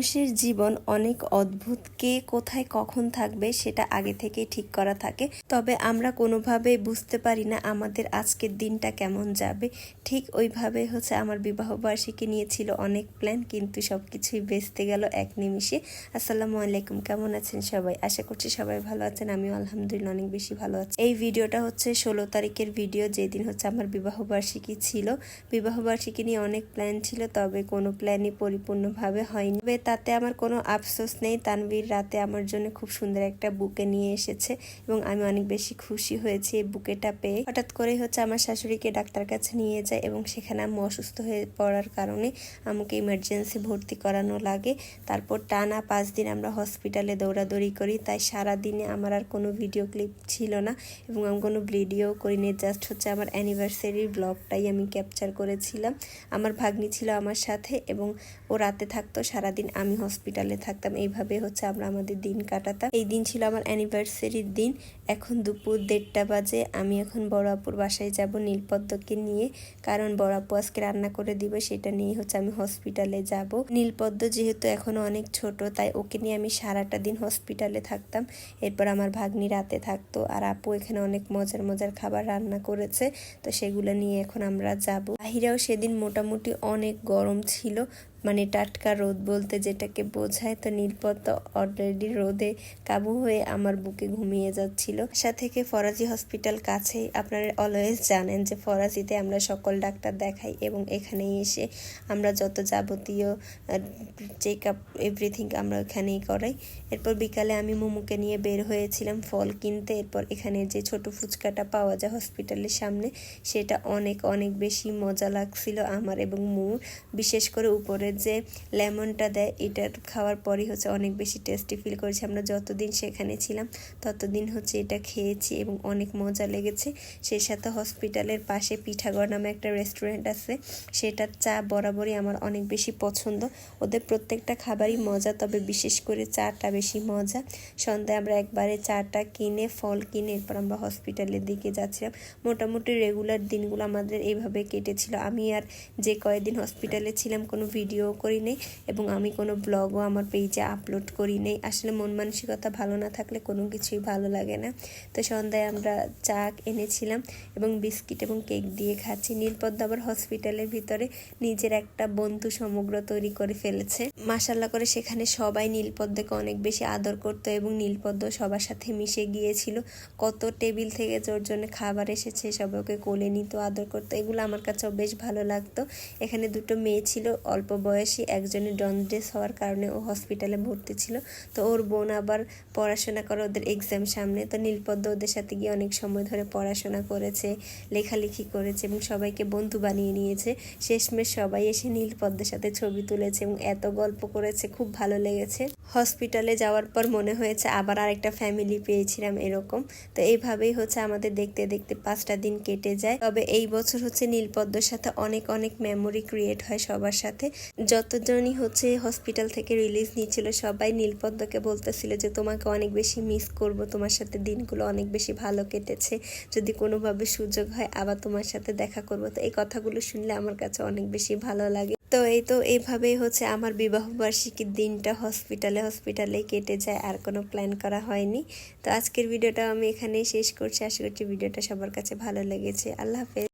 মানুষের জীবন অনেক অদ্ভুত, কে কোথায় কখন থাকবে সেটা আগে থেকেই ঠিক করা থাকে, তবে আমরা কোনোভাবেই বুঝতে পারি না আমাদের আজকের দিনটা কেমন যাবে। ঠিক ওইভাবে আমার বিবাহবার্ষিকী নিয়েছিল অনেক প্ল্যান, কিন্তু সবকিছুই বেঁচতে গেল এক নিমিষে। আসসালামু আলাইকুম, কেমন আছেন সবাই? আশা করছি সবাই ভালো আছেন, আমিও আলহামদুলিল্লাহ অনেক বেশি ভালো আছি। এই ভিডিওটা 16 তারিখের ভিডিও, যেদিন আমার বিবাহবার্ষিকী ছিল। বিবাহবার্ষিকী নিয়ে অনেক প্ল্যান ছিল, তবে কোনো প্ল্যানই পরিপূর্ণভাবে হয়নি। তাতে আমার কোনো আফসোস নেই। তানভীর রাতে আমার জন্য খুব সুন্দর একটা বুকে নিয়ে এসেছে এবং আমি অনেক বেশি খুশি হয়েছি এই বুকেটা পেয়ে। হঠাৎ করে আমার শাশুড়িকে ডাক্তার কাছে নিয়ে যায় এবং সেখানে আমি অসুস্থ হয়ে পড়ার কারণে আমাকে ইমার্জেন্সি ভর্তি করানো লাগে। তারপর টানা 5 দিন আমরা হসপিটালে দৌড়াদৌড়ি করি, তাই সারাদিনে আমার আর কোনো ভিডিও ক্লিপ ছিল না এবং আমি কোনো ভিডিও করিনি। জাস্ট আমার অ্যানিভার্সারির ব্লগটাই আমি ক্যাপচার করেছিলাম। আমার ভাগ্নি ছিল আমার সাথে এবং ও রাতে থাকতো, সারাদিন আমি হসপিটালে থাকতাম। এইভাবে আমরা আমাদের দিন কাটাতাম। এই দিন ছিল আমার অ্যানিভার্সারির দিন। এখন দুপুর 1:30 বাজে। আমি এখন বড় আপুর বাসায় যাব নীলপদ্মকে নিয়ে, কারণ বড় আপু আজকে রান্না করে দিবে, সেটা নিয়ে আমি হসপিটালে যাব। নীলপদ্ম যেহেতু এখনো অনেক ছোট, তাই ওকে নিয়ে আমি সারাটা দিন হসপিটালে থাকতাম। এরপর আমার ভাগ্নি রাতে থাকতো, আর আপু এখানে অনেক মজার মজার খাবার রান্না করেছে, তো সেগুলো নিয়ে এখন আমরা যাব। বাহিরেও সেদিন মোটামুটি অনেক গরম ছিল, মানে টাটকা রোদ বলতে যেটাকে বোঝায়। তো নীলপদ্ম অলরেডি রোদে কাবু হয়ে আমার বুকে ঘুমিয়ে যাচ্ছিল। বাসা থেকে ফরাজি হসপিটাল কাছেই, আপনারা অলওয়েজ জানেন যে ফরাজিতে আমরা সকল ডাক্তার দেখাই এবং এখানে এসে আমরা যত যাবতীয় চেক আপ এভরিথিং আমরা এখানেই করাই। এরপর বিকালে আমি মোমোকে নিয়ে বের হয়েছিলাম ফল কিনতে। এরপর এখানে যে ছোট ফুচকাটা পাওয়া যায় হসপিটালের সামনে, সেটা অনেক অনেক বেশি মজা লাগছিল আমার এবং মোমোর, বিশেষ করে উপরে যে লেমনটা দেয়, এটা খাওয়ার পরই অনেক বেশি টেস্টি ফিল করেছি। আমরা যতদিন সেখানে ছিলাম ততদিন এটা খেয়েছি এবং অনেক মজা লেগেছে। সেই সাথে হসপিটালের পাশে পিঠাগড় নামে একটা রেস্টুরেন্ট আছে, সেটার চা বরাবরই আমার অনেক বেশি পছন্দ। ওদের প্রত্যেকটা খাবারই মজা, তবে বিশেষ করে চাটা বেশি মজা। সন্ধ্যায় আমরা একবারে চাটা কিনে ফল কিনে এরপর আমরা হসপিটালের দিকে যাচ্ছিলাম। মোটামুটি রেগুলার দিনগুলো আমাদের এইভাবে কেটেছিল। আমি আর যে কয়েকদিন হসপিটালে ছিলাম কোনো ভিডিও করি নেই এবং আমি কোনো ব্লগও আমার পেজে আপলোড করি নেই। আসলে মন মানসিকতা ভালো না থাকলে কোনো কিছুই ভালো লাগে না। তো সন্ধ্যায় আমরা চা এনেছিলাম এবং বিস্কিট এবং কেক দিয়ে খাচ্ছি। নীলপদ্ম আবার হসপিটালের ভিতরে নিজের একটা বন্ধু সমগ্র তৈরি করে ফেলেছে। মাশাআল্লাহ করে সেখানে সবাই নীলপদ্মকে অনেক বেশি আদর করতো এবং নীলপদ্ম সবার সাথে মিশে গিয়েছিল। কত টেবিল থেকে ওর জন্য খাবার এসেছে, সবাইকে কোলে নিত, আদর করতো। এগুলো আমার কাছেও বেশ ভালো লাগতো। এখানে দুটো মেয়ে ছিল অল্প বয়সী, একজনের জন্ডিস হওয়ার কারণে ও হসপিটালে ভর্তি ছিল। তো ওর বোন আবার পড়াশোনা করে, ওদের এক্সাম সামনে। তো নীলপদ্ম ওদের সাথে গিয়ে অনেক সময় ধরে পড়াশোনা করেছে, লেখালেখি করেছে এবং সবাইকে বন্ধু বানিয়ে নিয়েছে। শেষমেশ সবাই এসে নীলপদ্মের সাথে ছবি তুলেছে এবং এত গল্প করেছে, খুব ভালো লেগেছে। হসপিটালে যাওয়ার পর মনে হয়েছে আবার আরেকটা ফ্যামিলি পেয়েছিলাম এরকম। তো এইভাবেই আমাদের দেখতে দেখতে 5টা দিন কেটে যায়। তবে এই বছর নীলপদ্মর সাথে অনেক অনেক মেমোরি ক্রিয়েট হয় সবার সাথে। যতজনই হসপিটাল থেকে রিলিজ নিচ্ছিল, সবাই নীলপদ্মকে বলতেছিল যে তোমাকে অনেক বেশি মিস করব, তোমার সাথে দিনগুলো অনেক বেশি ভালো কেটেছে, যদি কোনোভাবে সুযোগ হয় আবার তোমার সাথে দেখা করব। তো এই কথাগুলো শুনলে আমার কাছে অনেক বেশি ভালো লাগে। তো এইভাবেই আমার বিবাহবার্ষিকীর দিনটা হসপিটালে কেটে যায়, আর কোনো প্ল্যান করা হয়নি। তো আজকের ভিডিওটা আমি এখানেই শেষ করছি। আশা করছি ভিডিওটা সবার কাছে ভালো লেগেছে। আল্লাহ হাফেজ।